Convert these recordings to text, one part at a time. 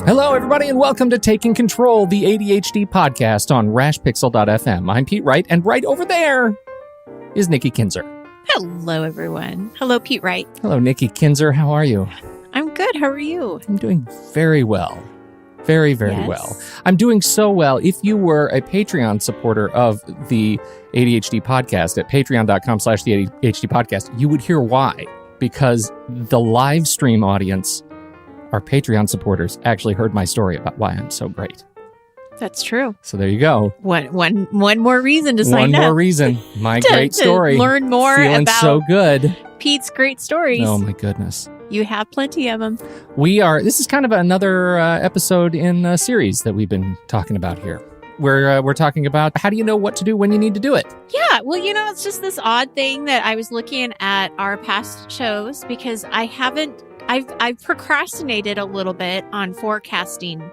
Hello, everybody, and welcome to Taking Control, the ADHD podcast on rashpixel.fm. I'm Pete Wright, and right over there is Nikki Kinzer. Hello, everyone. Hello, Pete Wright. Hello, Nikki Kinzer. How are you? I'm good. How are you? I'm doing very well. Very, very Yes. well. I'm doing so well. If you were a Patreon supporter of the ADHD podcast at patreon.com/the ADHD podcast, you would hear why. Because the live stream audience, our Patreon supporters, actually heard my story about why I'm so great. That's true. So there you go. One more reason to sign up. One more reason. My great to story. learn more Feeling about so good. Pete's great stories. Oh my goodness. You have plenty of them. This is kind of another episode in a series that we've been talking about here. We're talking about how do you know what to do when you need to do it? Yeah. Well, it's just this odd thing that I was looking at our past shows because I've procrastinated a little bit on forecasting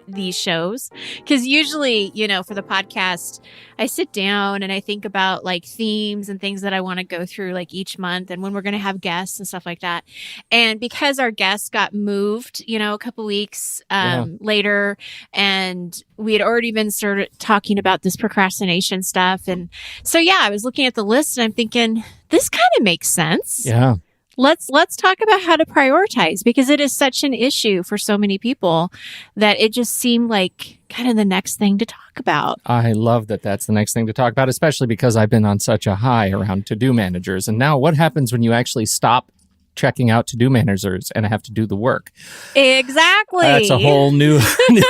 these shows because usually, for the podcast, I sit down and I think about like themes and things that I want to go through like each month and when we're going to have guests and stuff like that. And because our guests got moved, a couple weeks later, and we had already been sort of talking about this procrastination stuff. And so, I was looking at the list and I'm thinking, this kind of makes sense. Yeah. Let's talk about how to prioritize because it is such an issue for so many people that it just seemed like kind of the next thing to talk about. I love that that's the next thing to talk about, especially because I've been on such a high around to-do managers. And now what happens when you actually stop checking out to-do managers and have to do the work? Exactly. That's a whole new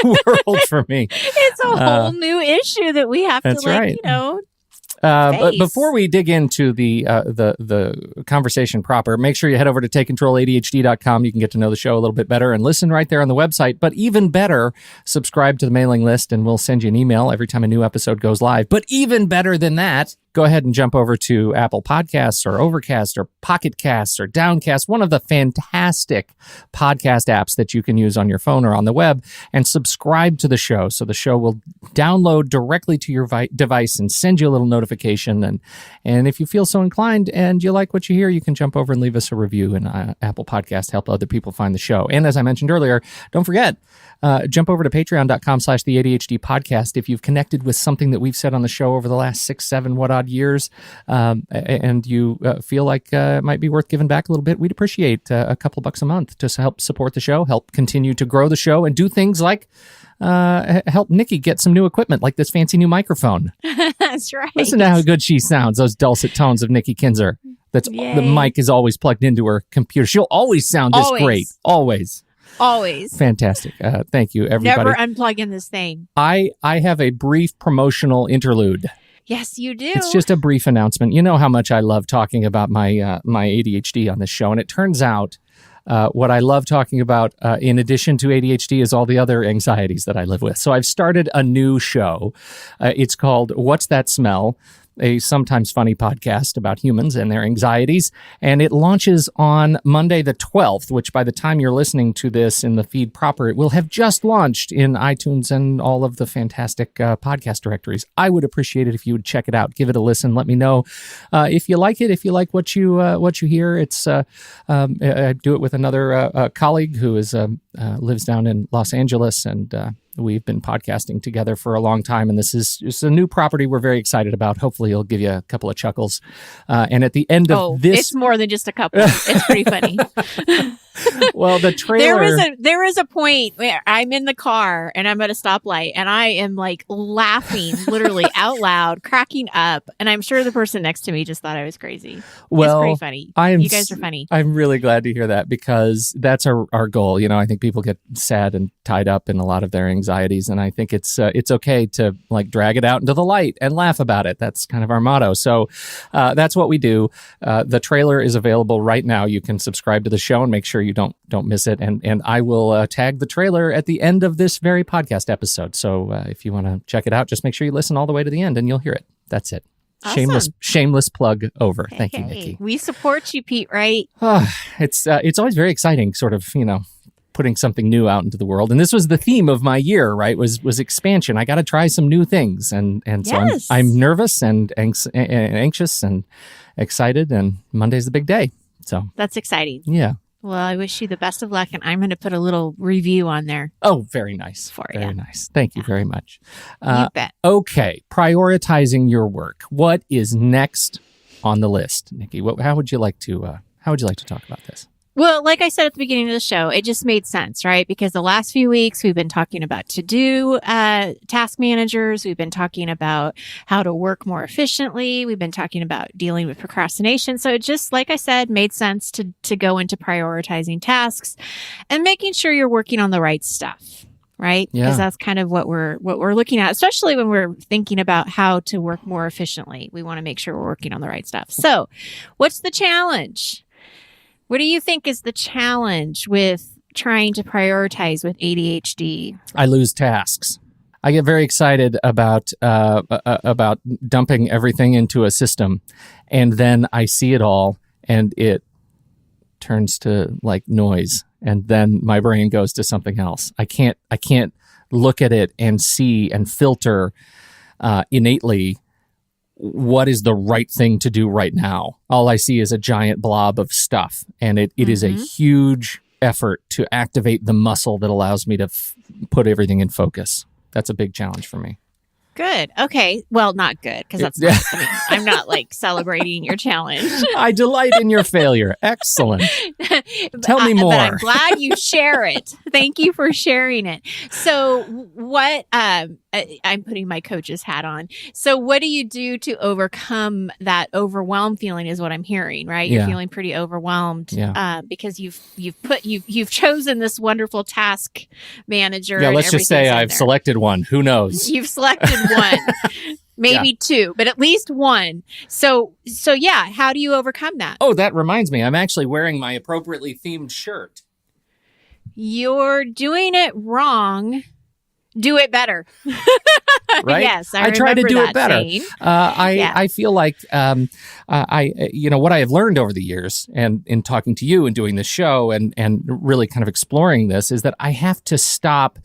world for me. It's a whole new issue that we have to right. But before we dig into the conversation proper, make sure you head over to takecontroladhd.com. You can get to know the show a little bit better and listen right there on the website. But even better, subscribe to the mailing list and we'll send you an email every time a new episode goes live. But even better than that, go ahead and jump over to Apple Podcasts or Overcast or Pocket Casts or Downcast, one of the fantastic podcast apps that you can use on your phone or on the web, and subscribe to the show. So the show will download directly to your device and send you a little notification. And if you feel so inclined and you like what you hear, you can jump over and leave us a review in Apple Podcasts, help other people find the show. And as I mentioned earlier, don't forget, jump over to patreon.com/the ADHD podcast if you've connected with something that we've said on the show over the last 6, 7, what odd years, and you feel like it might be worth giving back a little bit. We'd appreciate a couple bucks a month to help support the show, help continue to grow the show, and do things like help Nikki get some new equipment like this fancy new microphone. That's right. Listen to how good she sounds, those dulcet tones of Nikki Kinzer. The mic is always plugged into her computer. She'll always sound this great. Always. Fantastic. Thank you, everybody. Never unplugging this thing. I have a brief promotional interlude. Yes, you do. It's just a brief announcement. You know how much I love talking about my my ADHD on this show, and it turns out what I love talking about, in addition to ADHD, is all the other anxieties that I live with. So I've started a new show. It's called What's That Smell? A sometimes funny podcast about humans and their anxieties. And it launches on Monday the 12th, which by the time you're listening to this in the feed proper, it will have just launched in iTunes and all of the fantastic podcast directories. I would appreciate it if you would check it out, give it a listen, let me know if you like it, if you like what you hear. It's I do it with another colleague who lives down in Los Angeles, and we've been podcasting together for a long time, and this is just a new property we're very excited about. Hopefully it'll give you a couple of chuckles. And at the end of this... it's more than just a couple. It's pretty funny. Well, the trailer... There is a point where I'm in the car and I'm at a stoplight and I am like laughing literally out loud, cracking up. And I'm sure the person next to me just thought I was crazy. Well, it's pretty funny. You guys are funny. I'm really glad to hear that because that's our goal. I think people get sad and tied up in a lot of their anxieties. And I think it's okay to like drag it out into the light and laugh about it. That's kind of our motto. So that's what we do. The trailer is available right now. You can subscribe to the show and make sure you don't miss it. And I will tag the trailer at the end of this very podcast episode. So if you want to check it out, just make sure you listen all the way to the end and you'll hear it. That's it. Awesome. Shameless plug over. Thank you, Nikki. We support you, Pete, right? It's always very exciting, sort of, putting something new out into the world. And this was the theme of my year, right? Was expansion. I got to try some new things. And so yes. I'm nervous and anxious and excited, and Monday's the big day. So that's exciting. Yeah. Well, I wish you the best of luck, and I'm going to put a little review on there. Oh, very nice. For you. Very nice. Thank you very much. You bet. Okay, prioritizing your work. What is next on the list, Nikki? How would you like to talk about this? Well, like I said at the beginning of the show, it just made sense, right? Because the last few weeks we've been talking about to-do task managers. We've been talking about how to work more efficiently. We've been talking about dealing with procrastination. So it just, like I said, made sense to go into prioritizing tasks and making sure you're working on the right stuff, right? Yeah. Because that's kind of what we're looking at, especially when we're thinking about how to work more efficiently. We want to make sure we're working on the right stuff. So what's the challenge? What do you think is the challenge with trying to prioritize with ADHD? I lose tasks. I get very excited about dumping everything into a system, and then I see it all, and it turns to like noise, and then my brain goes to something else. I can't look at it and see and filter innately what is the right thing to do right now. All I see is a giant blob of stuff, and it is a huge effort to activate the muscle that allows me to put everything in focus. That's a big challenge for me. Good. Okay. Well, not good, because that's not, I'm not like celebrating your challenge. I delight in your failure. Excellent. Tell me more. But I'm glad you share it. Thank you for sharing it. So what, I'm putting my coach's hat on. So what do you do to overcome that overwhelmed feeling is what I'm hearing, right? You're feeling pretty overwhelmed because you've chosen this wonderful task manager. Yeah, let's just say I've selected one. Who knows? You've selected one, maybe two, but at least one. So yeah, how do you overcome that? Oh, that reminds me. I'm actually wearing my appropriately themed shirt. You're doing it wrong. Do it better. Right? Yes, I try to do it better. I feel like what I have learned over the years, and in talking to you and doing this show and really kind of exploring this, is that I have to stop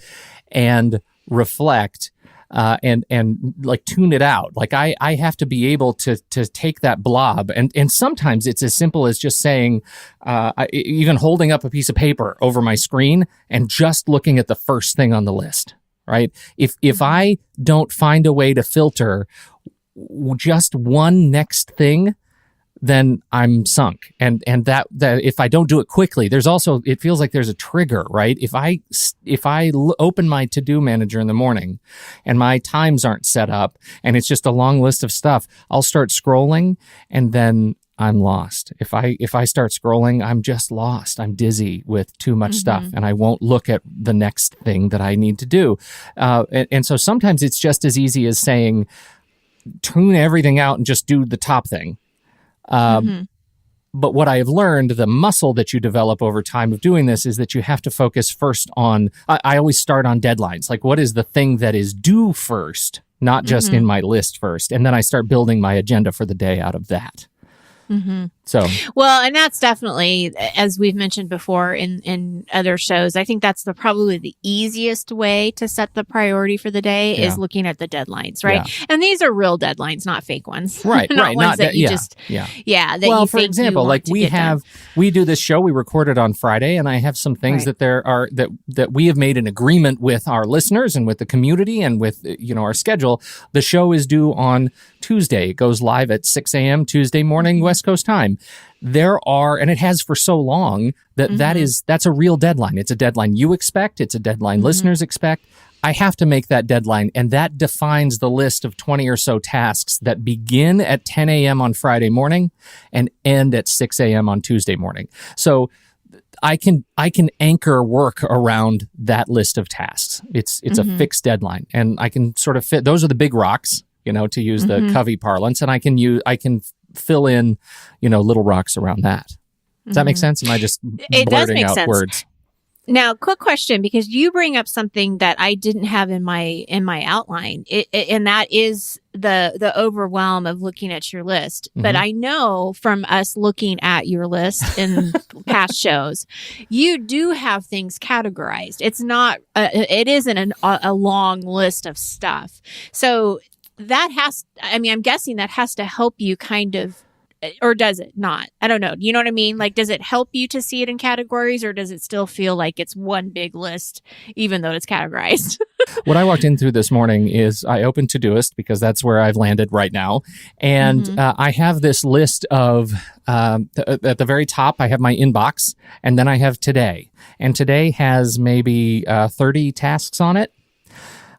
and reflect and like tune it out. Like I have to be able to take that blob, and sometimes it's as simple as just saying, even holding up a piece of paper over my screen and just looking at the first thing on the list. Right? If I don't find a way to filter just one next thing, then I'm sunk. And that if I don't do it quickly, it feels like there's a trigger, right? If I open my to-do manager in the morning and my times aren't set up and it's just a long list of stuff, I'll start scrolling and then I'm lost. If I start scrolling, I'm just lost. I'm dizzy with too much stuff, and I won't look at the next thing that I need to do. And so sometimes it's just as easy as saying, tune everything out and just do the top thing. But what I have learned, the muscle that you develop over time of doing this, is that you have to focus first on, I always start on deadlines. Like, what is the thing that is due first, not just in my list first. And then I start building my agenda for the day out of that. So, well, and that's definitely, as we've mentioned before in other shows, I think that's probably the easiest way to set the priority for the day is looking at the deadlines, right? Yeah. And these are real deadlines, not fake ones, right? not right, ones not that you just, that well, you for think example, you like we do this show, we record it on Friday, and I have some things that that we have made an agreement with our listeners and with the community and with our schedule. The show is due on Tuesday. It goes live at 6 a.m. Tuesday morning, West Coast time. There are, and it has for so long, that's a real deadline. It's a deadline you expect. It's a deadline listeners expect. I have to make that deadline, and that defines the list of 20 or so tasks that begin at 10 a.m. on Friday morning and end at 6 a.m. on Tuesday morning. So I can anchor work around that list of tasks. It's a fixed deadline, and I can sort of fit. Those are the big rocks, to use the Covey parlance, and I can fill in, little rocks around that. Does that make sense? Am I just blurting out sense. Words? Now, quick question, because you bring up something that I didn't have in my outline, and that is the overwhelm of looking at your list. But I know from us looking at your list in past shows, you do have things categorized. It's not, it isn't a long list of stuff. So that I'm guessing that has to help you kind of or does it not? I don't know. You know what I mean? Like, does it help you to see it in categories, or does it still feel like it's one big list, even though it's categorized? What I walked in through this morning is I opened Todoist because that's where I've landed right now. And I have this list of, at the very top, I have my inbox, and then I have today. And today has maybe 30 tasks on it.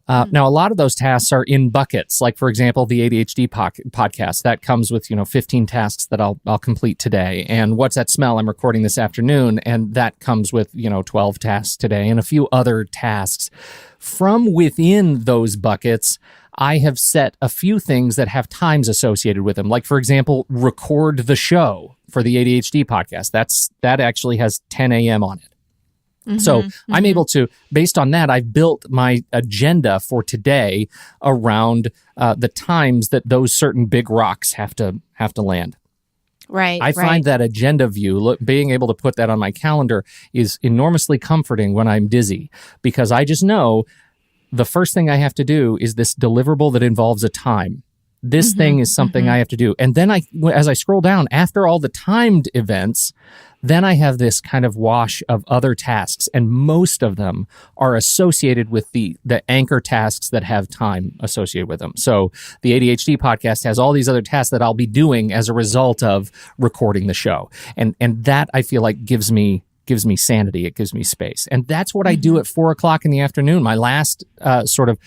Now, a lot of those tasks are in buckets. Like, for example, the ADHD podcast that comes with 15 tasks that I'll complete today. And What's That Smell? I'm recording this afternoon, and that comes with 12 tasks today and a few other tasks. From within those buckets, I have set a few things that have times associated with them. Like, for example, record the show for the ADHD podcast. That actually has 10 a.m. on it. So I'm able to, based on that, I've built my agenda for today around the times that those certain big rocks have to land. Right. I find that agenda view, being able to put that on my calendar, is enormously comforting when I'm dizzy, because I just know the first thing I have to do is this deliverable that involves a time. This thing is something I have to do. And then as I scroll down, after all the timed events, then I have this kind of wash of other tasks, and most of them are associated with the anchor tasks that have time associated with them. So the ADHD podcast has all these other tasks that I'll be doing as a result of recording the show. And that, I feel like, gives me sanity. It gives me space. And that's what I do at 4:00 in the afternoon. My last sort of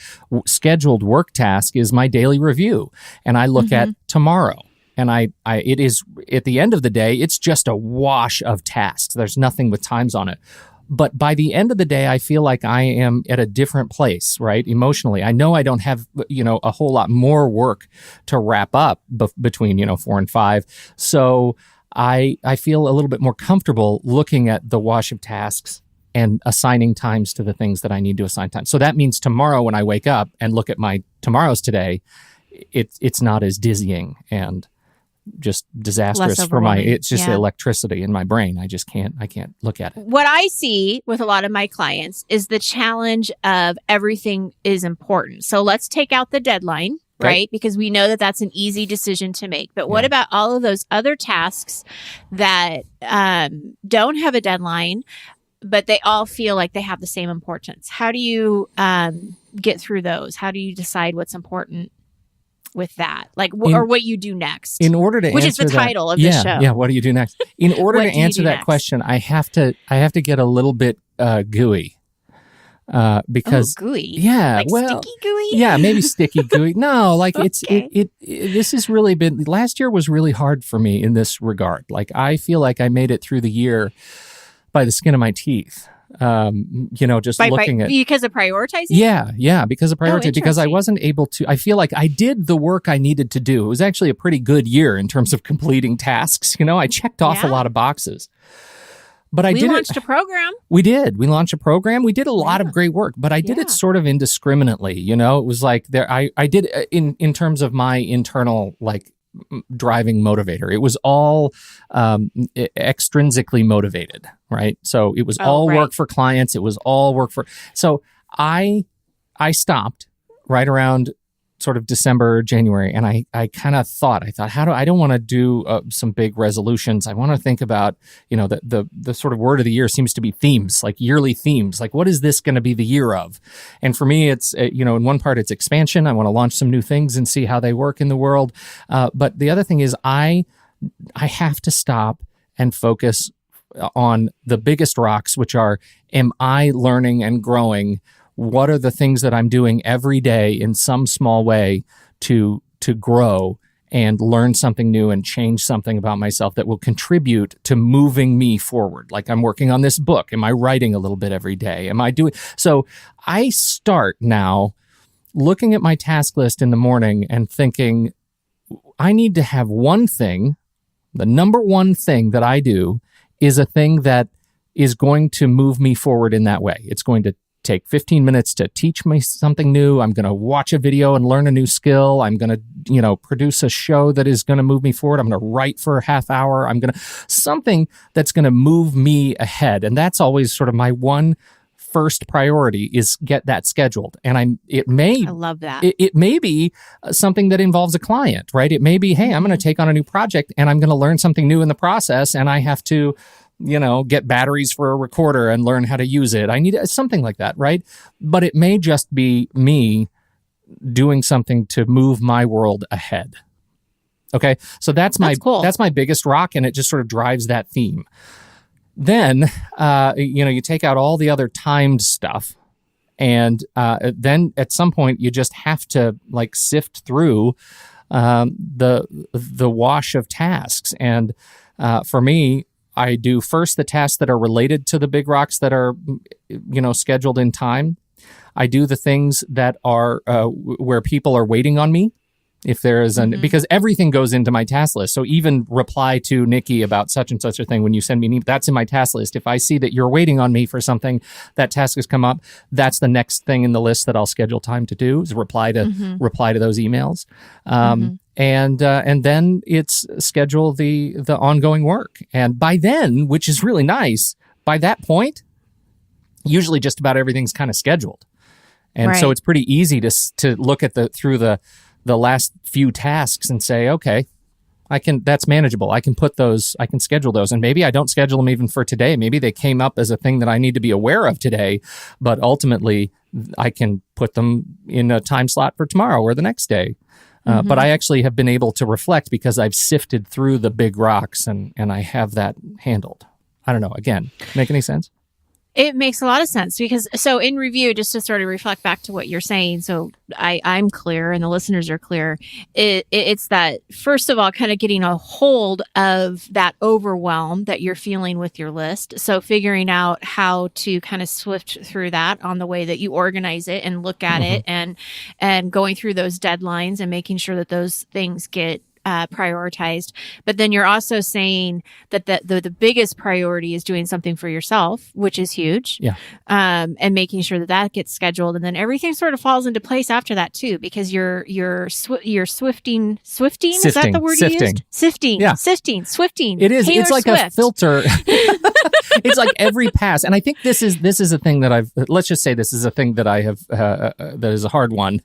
scheduled work task is my daily review. And I look at tomorrow. And it is, at the end of the day, it's just a wash of tasks. There's nothing with times on it. But by the end of the day, I feel like I am at a different place, right? Emotionally. I know I don't have, a whole lot more work to wrap up between, 4 and 5. So I feel a little bit more comfortable looking at the wash of tasks and assigning times to the things that I need to assign time. So that means tomorrow when I wake up and look at my tomorrows today, it's not as dizzying and just disastrous for it's just the electricity in my brain. I can't look at it. What I see with a lot of my clients is the challenge of everything is important. So let's take out the deadline, right? Because we know that that's an easy decision to make. But what about all of those other tasks that don't have a deadline, but they all feel like they have the same importance? How do you get through those? How do you decide what's important with that, or what you do next? In order to which answer is the title of the show. Yeah, what do you do next? In order to answer that question, I have to get a little bit gooey. Because gooey. Yeah, sticky gooey? Yeah, maybe sticky gooey. No, Okay. this has really been, last year was really hard for me in this regard. Like, I feel like I made it through the year by the skin of my teeth. Looking at, because of prioritizing. Yeah, because of prioritizing. Because I wasn't able to. I feel like I did the work I needed to do. It was actually a pretty good year in terms of completing tasks. I checked off a lot of boxes. But we launched a program. We did. We launched a program. We did a lot of great work, but I did it sort of indiscriminately. It was like I did in terms of my internal driving motivator. It was all extrinsically motivated, right? So it was work for clients. It was all work for. So I stopped right around sort of December, January, and I thought, I don't want to do some big resolutions. I want to think about, the sort of word of the year seems to be themes, like yearly themes. Like, what is this going to be the year of? And for me, it's, in one part, it's expansion. I want to launch some new things and see how they work in the world. But the other thing is I have to stop and focus on the biggest rocks, which are, am I learning and growing? What are the things that I'm doing every day in some small way to grow and learn something new and change something about myself that will contribute to moving me forward? Like, I'm working on this book. Am I writing a little bit every day? Am I doing? So I start now looking at my task list in the morning and thinking, I need to have one thing. The number one thing that I do is a thing that is going to move me forward in that way. It's going to take 15 minutes to teach me something new. I'm going to watch a video and learn a new skill. I'm going to, produce a show that is going to move me forward. I'm going to write for a half hour. I'm going to, something that's going to move me ahead. And that's always sort of my one first priority is get that scheduled. And I love that. It may be something that involves a client, right? It may be, hey, I'm going to take on a new project and I'm going to learn something new in the process, and I have to, get batteries for a recorder and learn how to use it. I need something like that, right? But it may just be me doing something to move my world ahead. Okay, so that's cool. That's my biggest rock, and it just sort of drives that theme. Then, you take out all the other timed stuff, and then at some point you just have to sift through the wash of tasks. And for me, I do first the tasks that are related to the big rocks that are scheduled in time. I do the things that are where people are waiting on me. If there is because everything goes into my task list. So even reply to Nikki about such and such a thing when you send me an email, that's in my task list. If I see that you're waiting on me for something, that task has come up, that's the next thing in the list that I'll schedule time to do, is reply to those emails. And then it's schedule the ongoing work. And by then, which is really nice, by that point, usually just about everything's kind of scheduled. And so it's pretty easy to look at through the last few tasks and say, okay, that's manageable. I can schedule those. And maybe I don't schedule them even for today. Maybe they came up as a thing that I need to be aware of today, but ultimately I can put them in a time slot for tomorrow or the next day. But I actually have been able to reflect because I've sifted through the big rocks and I have that handled. I don't know. Again, make any sense? It makes a lot of sense because, so in review, just to sort of reflect back to what you're saying, so I'm clear and the listeners are clear, it's that, first of all, kind of getting a hold of that overwhelm that you're feeling with your list. So figuring out how to kind of swift through that on the way that you organize it and look at it, and going through those deadlines and making sure that those things get prioritized. But then you're also saying that the biggest priority is doing something for yourself, which is huge. Yeah. And making sure that gets scheduled, and then everything sort of falls into place after that too, because you're swifting. Is that the word you used? Sifting. Yeah. Sifting. Swifting. It is. Taylor It's like Swift. a filter. It's like every pass, and I think this is a thing that let's just say this is a thing that I have that is a hard one.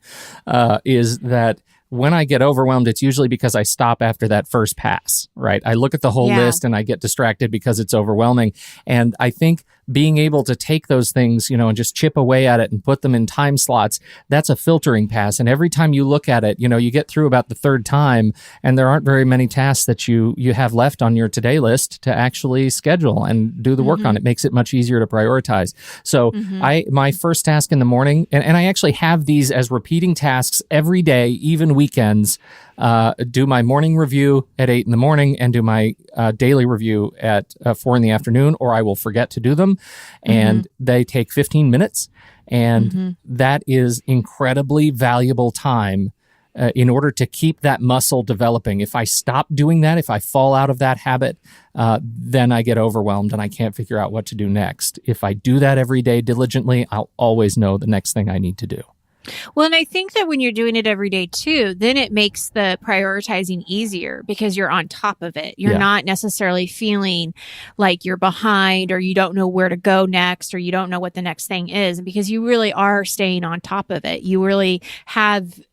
Is that when I get overwhelmed, it's usually because I stop after that first pass, right? I look at the whole list and I get distracted because it's overwhelming. And I think being able to take those things, and just chip away at it and put them in time slots, that's a filtering pass. And every time you look at it, you get through about the third time and there aren't very many tasks that you have left on your today list to actually schedule and do the work on. It makes it much easier to prioritize. So my first task in the morning, and I actually have these as repeating tasks every day, even weekends, do my morning review at 8 in the morning and do my daily review at 4 in the afternoon, or I will forget to do them. And they take 15 minutes. And that is incredibly valuable time in order to keep that muscle developing. If I stop doing that, if I fall out of that habit, then I get overwhelmed and I can't figure out what to do next. If I do that every day diligently, I'll always know the next thing I need to do. Well, and I think that when you're doing it every day too, then it makes the prioritizing easier because you're on top of it. You're not necessarily feeling like you're behind or you don't know where to go next or you don't know what the next thing is, because you really are staying on top of it. You really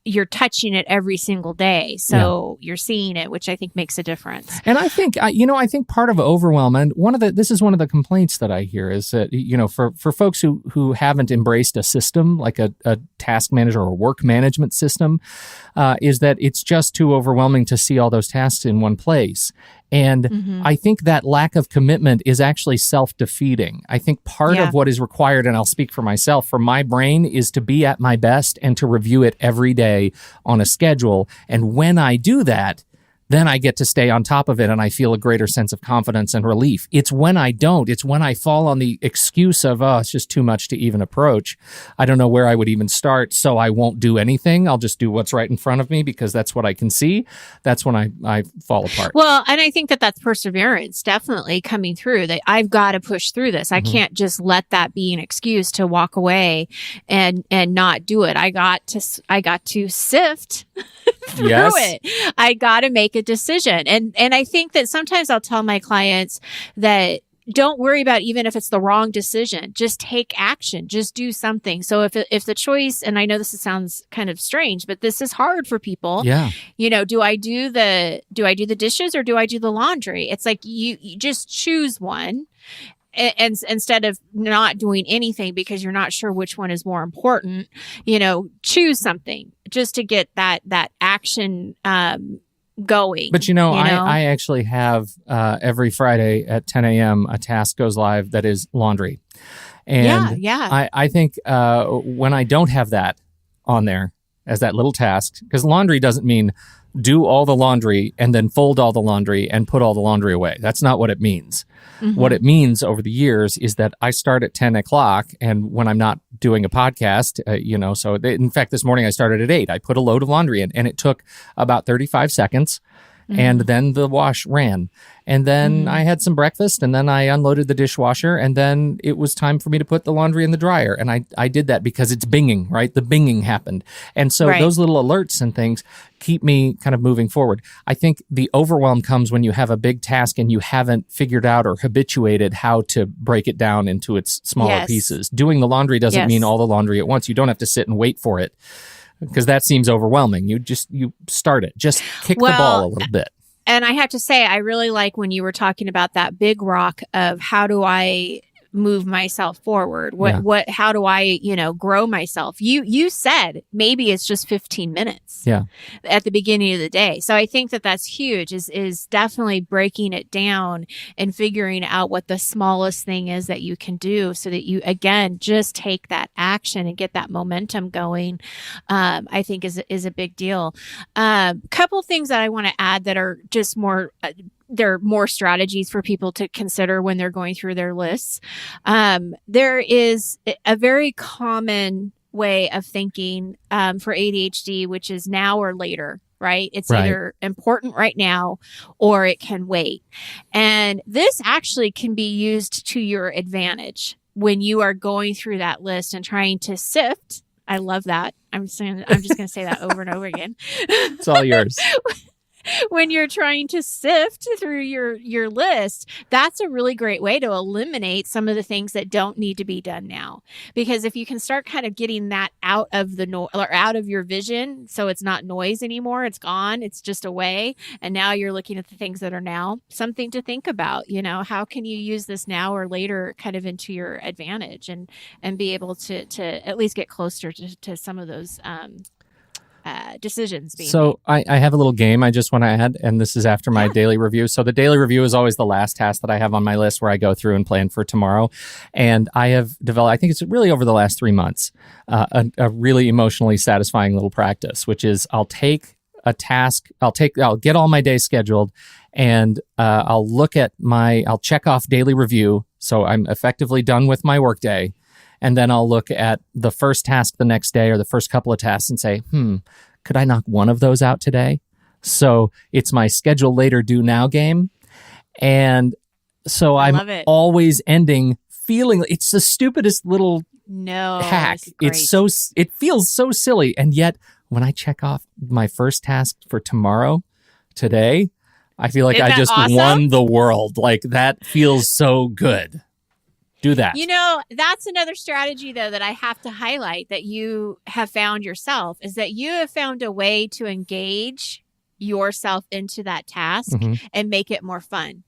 you're touching it every single day. So you're seeing it, which I think makes a difference. And I think, I think part of overwhelm, and this is one of the complaints that I hear is that, for folks who haven't embraced a system like a task manager or work management system, is that it's just too overwhelming to see all those tasks in one place. And I think that lack of commitment is actually self-defeating. I think part of what is required, and I'll speak for myself, for my brain is to be at my best and to review it every day on a schedule. And when I do that, then I get to stay on top of it and I feel a greater sense of confidence and relief. It's when I don't. It's when I fall on the excuse of, it's just too much to even approach. I don't know where I would even start, so I won't do anything. I'll just do what's right in front of me because that's what I can see. That's when I fall apart. Well, and I think that's perseverance definitely coming through, that I've got to push through this. I can't just let that be an excuse to walk away and not do it. I got to sift through it. I got to make a decision. And I think that sometimes I'll tell my clients that don't worry about even if it's the wrong decision. Just take action. Just do something. So if the choice, and I know this sounds kind of strange, but this is hard for people. Yeah. Do I do the dishes or do I do the laundry? It's like you just choose one. And instead of not doing anything because you're not sure which one is more important, choose something just to get that action going. But I actually have every Friday at 10 a.m. a task goes live that is laundry. And I think when I don't have that on there as that little task, because laundry doesn't mean do all the laundry and then fold all the laundry and put all the laundry away. That's not what it means. Mm-hmm. What it means over the years is that I start at 10 o'clock, and when I'm not doing a podcast, in fact, this morning I started at 8. I put a load of laundry in, and it took about 35 seconds. Mm-hmm. And then the wash ran. And then I had some breakfast, and then I unloaded the dishwasher, and then it was time for me to put the laundry in the dryer. And I did that because it's binging, right? The binging happened. And so those little alerts and things keep me kind of moving forward. I think the overwhelm comes when you have a big task and you haven't figured out or habituated how to break it down into its smaller pieces. Doing the laundry doesn't mean all the laundry at once. You don't have to sit and wait for it, because that seems overwhelming. You start it. Just kick the ball a little bit. And I have to say, I really like when you were talking about that big rock of how do I move myself forward? How do I, grow myself? You said maybe it's just 15 minutes at the beginning of the day. So I think that that's huge is definitely breaking it down and figuring out what the smallest thing is that you can do so that you, again, just take that action and get that momentum going. I think is a big deal. Couple things that I want to add that are just more, there are more strategies for people to consider when they're going through their lists. There is a very common way of thinking for ADHD, which is now or later, right? It's either important right now or it can wait. And this actually can be used to your advantage when you are going through that list and trying to sift. I love that. I'm just going to say that over and over again. It's all yours. When you're trying to sift through your list, that's a really great way to eliminate some of the things that don't need to be done now. Because if you can start kind of getting that out of the or out of your vision, so it's not noise anymore, it's gone, it's just away, and now you're looking at the things that are now, something to think about. How can you use this now or later kind of into your advantage and be able to at least get closer to some of those decisions being made. I have a little game I just want to add, and this is after my daily review. So the daily review is always the last task that I have on my list where I go through and plan for tomorrow. And I have developed, I think it's really over the last 3 months, a really emotionally satisfying little practice, which is I'll take a task, I'll get all my days scheduled, and I'll check off daily review. So I'm effectively done with my workday. And then I'll look at the first task the next day or the first couple of tasks and say, could I knock one of those out today? So it's my schedule later, do now game. And so I'm always ending feeling it's the stupidest little hack. It feels so silly. And yet when I check off my first task for today, I feel like I just won the world. Like that feels so good. Do that. That's another strategy, though, that I have to highlight that you have found yourself is that you have found a way to engage yourself into that task and make it more fun.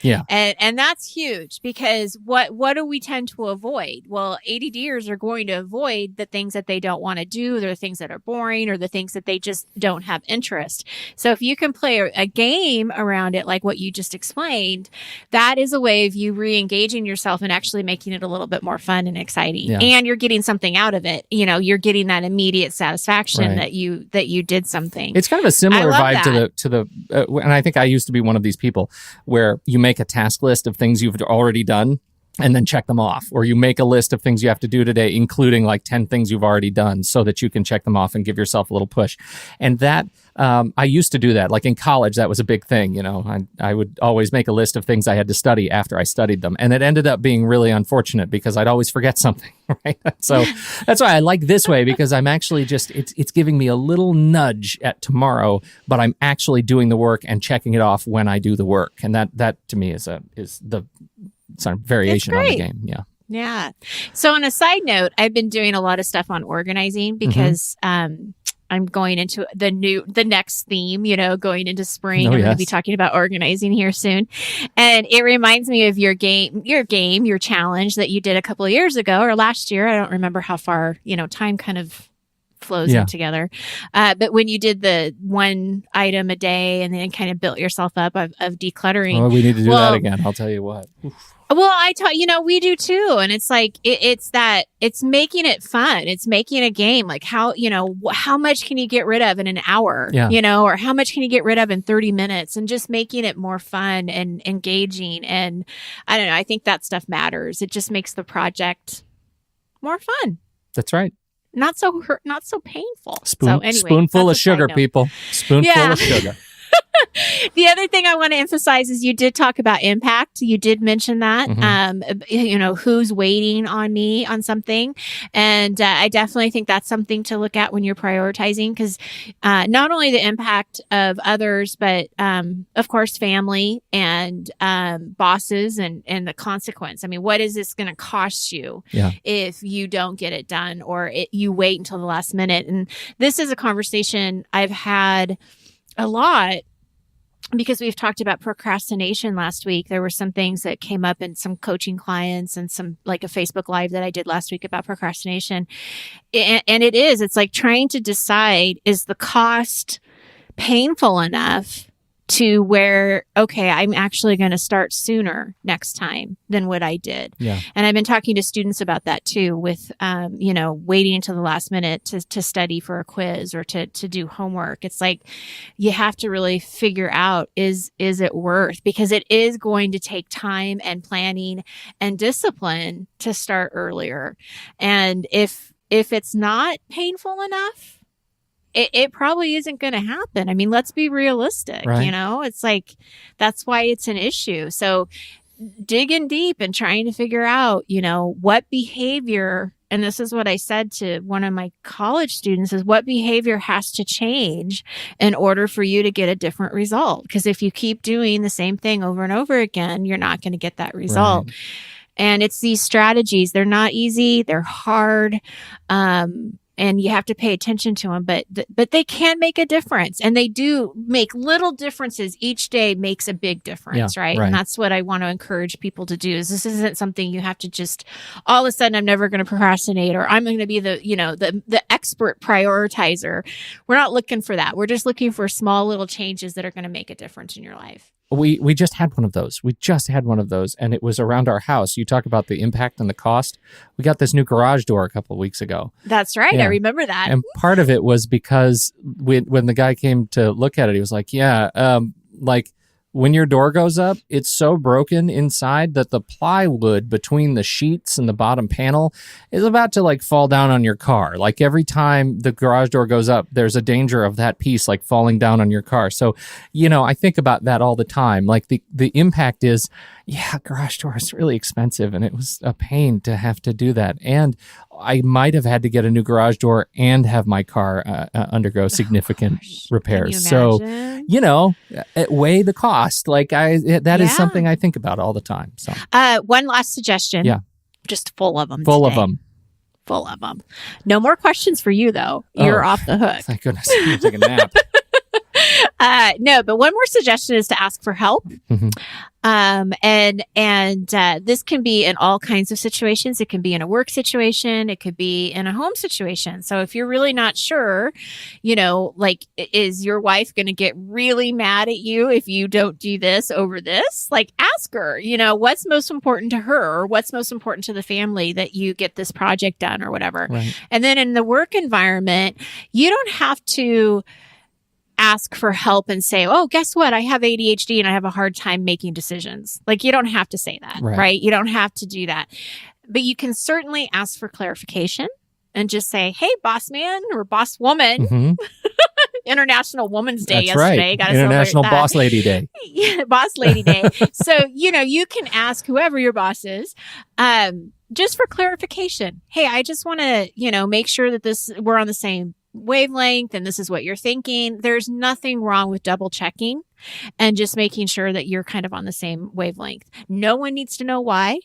Yeah. And that's huge because what do we tend to avoid? Well, ADDers are going to avoid the things that they don't want to do, the things that are boring or the things that they just don't have interest. So if you can play a game around it, like what you just explained, that is a way of you re-engaging yourself and actually making it a little bit more fun and exciting. Yeah. And you're getting something out of it. You're getting that immediate satisfaction that you did something. It's kind of a similar vibe to the and I think I used to be one of these people where you make a task list of things you've already done and then check them off, or you make a list of things you have to do today, including like 10 things you've already done so that you can check them off and give yourself a little push. And that, I used to do that. Like in college, that was a big thing. I would always make a list of things I had to study after I studied them. And it ended up being really unfortunate because I'd always forget something, right? So that's why I like this way, because I'm actually it's giving me a little nudge at tomorrow, but I'm actually doing the work and checking it off when I do the work. And that to me is some variation on the great. game. Yeah. Yeah. So on a side note, I've been doing a lot of stuff on organizing because I'm going into the next theme, going into spring. I'm going to be talking about organizing here soon. And it reminds me of your challenge that you did a couple of years ago or last year. I don't remember how far, time kind of flows in together. But when you did the one item a day and then kind of built yourself up of decluttering. Oh, we need to do that again. I'll tell you what. Oof. Well, we do too. And it's like, it's making it fun. It's making a game. Like how much can you get rid of in an hour, or how much can you get rid of in 30 minutes and just making it more fun and engaging. And I don't know. I think that stuff matters. It just makes the project more fun. That's right. Not so painful. Spoonful of sugar, people. Spoonful of sugar. The other thing I want to emphasize is you did talk about impact. You did mention that, who's waiting on me on something. And I definitely think that's something to look at when you're prioritizing because not only the impact of others, but of course, family and bosses and the consequence. I mean, what is this going to cost you if you don't get it done or you wait until the last minute? And this is a conversation I've had a lot. Because we've talked about procrastination last week, there were some things that came up in some coaching clients and some like a Facebook Live that I did last week about procrastination. And it's like trying to decide, is the cost painful enough to where, okay, I'm actually going to start sooner next time than what I did. Yeah. And I've been talking to students about that too with, waiting until the last minute to study for a quiz or to do homework. It's like, you have to really figure out, is it worth, because it is going to take time and planning and discipline to start earlier. And if it's not painful enough, it probably isn't going to happen. I mean, let's be realistic, right? It's like, that's why it's an issue. So digging deep and trying to figure out, what behavior, and this is what I said to one of my college students, is what behavior has to change in order for you to get a different result. Because if you keep doing the same thing over and over again, you're not going to get that result. Right. And it's these strategies. They're not easy. They're hard. And you have to pay attention to them, but they can make a difference, and they do make little differences. Each day makes a big difference, right? And that's what I want to encourage people to do. Is this isn't something you have to just all of a sudden, I'm never going to procrastinate, or I'm going to be the expert prioritizer. We're not looking for that. We're just looking for small little changes that are going to make a difference in your life. We just had one of those. And it was around our house. You talk about the impact and the cost. We got this new garage door a couple of weeks ago. That's right. Yeah. I remember that. And part of it was because when the guy came to look at it, he was like, when your door goes up, it's so broken inside that the plywood between the sheets and the bottom panel is about to fall down on your car. Like every time the garage door goes up, there's a danger of that piece falling down on your car. So, I think about that all the time. Like the impact is, garage door is really expensive, and it was a pain to have to do that. And I might have had to get a new garage door and have my car undergo significant repairs. So, weigh the cost. That is something I think about all the time. So, one last suggestion. Yeah. Just full of them. Full of them. No more questions for you, though. You're off the hook. Thank goodness. I'm going to take a nap. No, but one more suggestion is to ask for help. Mm-hmm. This can be in all kinds of situations. It can be in a work situation. It could be in a home situation. So if you're really not sure, is your wife going to get really mad at you if you don't do this over this? Ask her, what's most important to her, or what's most important to the family that you get this project done or whatever. Right. And then in the work environment, you don't have to ask for help and say, oh, guess what? I have ADHD and I have a hard time making decisions. You don't have to say that, right? You don't have to do that. But you can certainly ask for clarification and just say, hey, boss man or boss woman, mm-hmm. International Women's Day yesterday. Right. International Boss Lady Day. Yeah, Boss Lady Day. So, you can ask whoever your boss is, just for clarification. Hey, I just want to, make sure that we're on the same wavelength and this is what you're thinking. There's nothing wrong with double checking and just making sure that you're kind of on the same wavelength. No one needs to know why,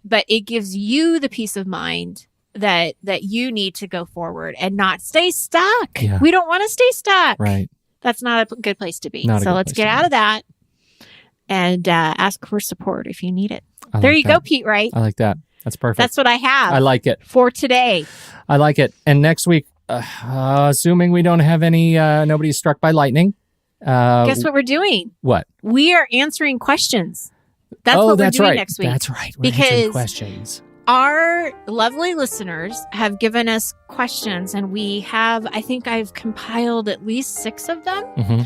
but it gives you the peace of mind that you need to go forward and not stay stuck. Yeah. We don't want to stay stuck. Right. That's not a good place to be. Not a So good let's place get to out be. of that and ask for support if you need it. I There like you that. go, Pete Wright. I like that. That's perfect. That's what I have I like it. for today. I like it. And next week, assuming we don't have any, nobody's struck by lightning. Guess what we're doing? What? We are answering questions. That's what we're doing next week. That's right. We're answering Because questions. our lovely listeners have given us questions, and I think I've compiled at least 6 of them. Mm-hmm.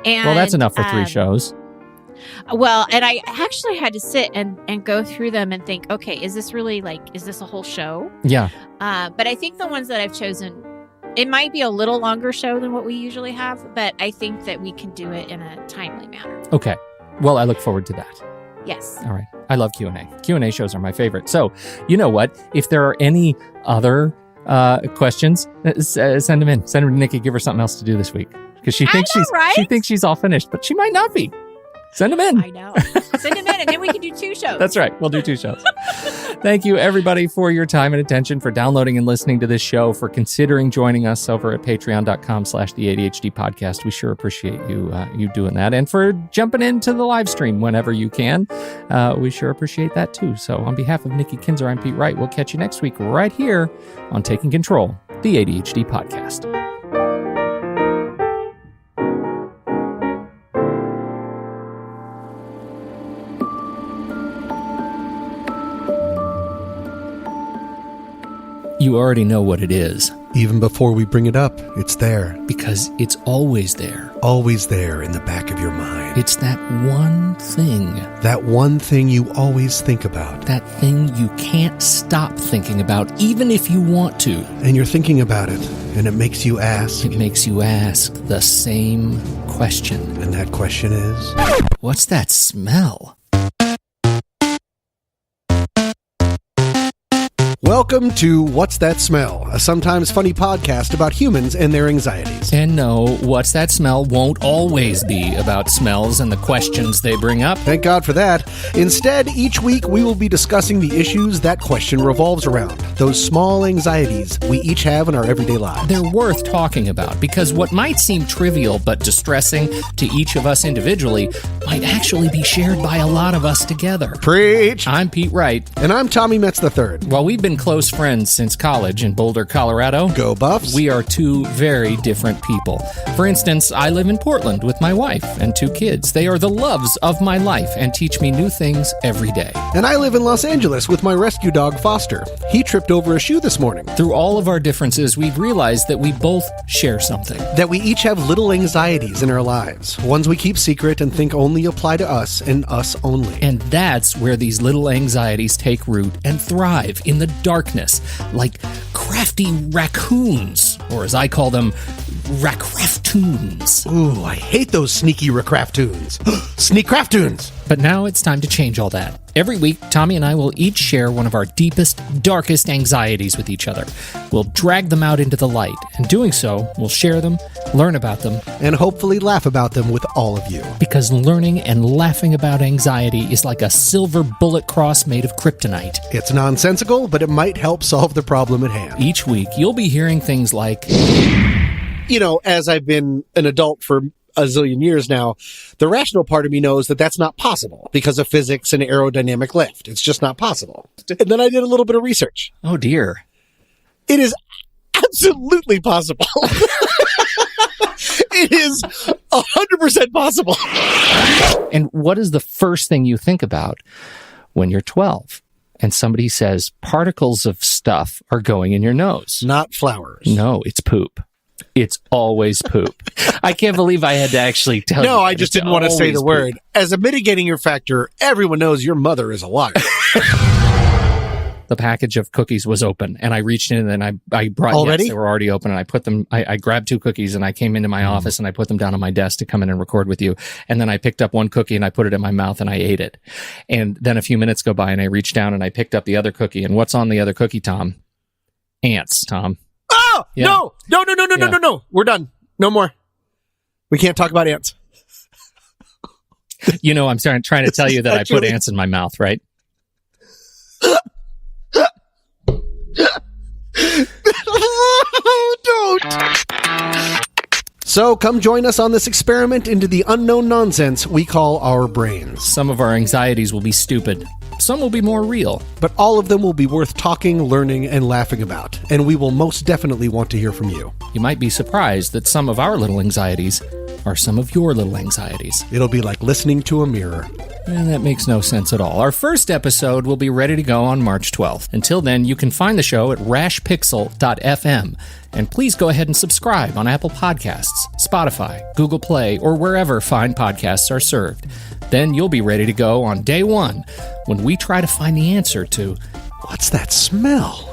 And Well, that's enough for 3 shows. Well, and I actually had to sit and go through them and think, okay, is this a whole show? Yeah. But I think the ones that I've chosen, it might be a little longer show than what we usually have, but I think that we can do it in a timely manner. Okay. Well, I look forward to that. Yes. All right. I love Q&A. Q&A shows are my favorite. So, you know what? If there are any other questions, send them in. Send them to Nikki. Give her something else to do this week. Because she thinks she's all finished, but she might not be. Send them in. I know. Send them in, and then we can do 2 shows. That's right. We'll do 2 shows. Thank you, everybody, for your time and attention, for downloading and listening to this show, for considering joining us over at patreon.com/the ADHD podcast. We sure appreciate you doing that. And for jumping into the live stream whenever you can. We sure appreciate that, too. So on behalf of Nikki Kinzer, I'm Pete Wright. We'll catch you next week right here on Taking Control, the ADHD podcast. You already know what it is. Even before we bring it up, it's there. Because it's always there. Always there in the back of your mind. It's that one thing. That one thing you always think about. That thing you can't stop thinking about, even if you want to. And you're thinking about it, and it makes you ask. It makes you ask the same question. And that question is? What's that smell? Welcome to What's That Smell, a sometimes funny podcast about humans and their anxieties. And no, What's That Smell won't always be about smells and the questions they bring up. Thank God for that. Instead, each week we will be discussing the issues that question revolves around. Those small anxieties we each have in our everyday lives. They're worth talking about because what might seem trivial but distressing to each of us individually might actually be shared by a lot of us together. Preach! I'm Pete Wright. And I'm Tommy Metz III. While we've been close friends since college in Boulder, Colorado, Go Buffs! We are 2 very different people. For instance, I live in Portland with my wife and 2 kids. They are the loves of my life and teach me new things every day. And I live in Los Angeles with my rescue dog, Foster. He tripped over a shoe this morning. Through all of our differences, we've realized that we both share something. That we each have little anxieties in our lives. Ones we keep secret and think only apply to us and us only. And that's where these little anxieties take root and thrive in the darkness, like crafty raccoons, or as I call them, rackraftoons. Ooh, I hate those sneaky rackraftoons. Sneakcraftoons! But now it's time to change all that. Every week, Tommy and I will each share one of our deepest, darkest anxieties with each other. We'll drag them out into the light, and doing so, we'll share them, learn about them, and hopefully laugh about them with all of you. Because learning and laughing about anxiety is like a silver bullet cross made of kryptonite. It's nonsensical, but it might help solve the problem at hand. Each week, you'll be hearing things like... You know, as I've been an adult for a zillion years now, the rational part of me knows that that's not possible because of physics and aerodynamic lift. It's just not possible. And then I did a little bit of research. Oh, dear. It is absolutely possible. It is 100% possible. And what is the first thing you think about when you're 12 and somebody says particles of stuff are going in your nose? Not flowers. No, it's poop. It's always poop. I can't believe I had to actually tell you. No, I just didn't want to say the word. As a mitigating factor, everyone knows your mother is a liar. The package of cookies was open, and I reached in and I brought, already? Yes, they were already open, and I put them, I grabbed 2 cookies, and I came into my office, and I put them down on my desk to come in and record with you. And then I picked up 1 cookie, and I put it in my mouth, and I ate it. And then a few minutes go by, and I reached down, and I picked up the other cookie. And what's on the other cookie, Tom? Ants, Tom. Oh! Yeah. No. We're done. No more. We can't talk about ants. You know, I'm trying to tell you that I put ants in my mouth, right? Don't. So come join us on this experiment into the unknown nonsense we call our brains. Some of our anxieties will be stupid. Some will be more real. But all of them will be worth talking, learning, and laughing about. And we will most definitely want to hear from you. You might be surprised that some of our little anxieties are some of your little anxieties. It'll be like listening to a mirror. That makes no sense at all. Our first episode will be ready to go on March 12th. Until then, you can find the show at rashpixel.fm. And please go ahead and subscribe on Apple Podcasts, Spotify, Google Play, or wherever fine podcasts are served. Then you'll be ready to go on day one when we try to find the answer to what's that smell?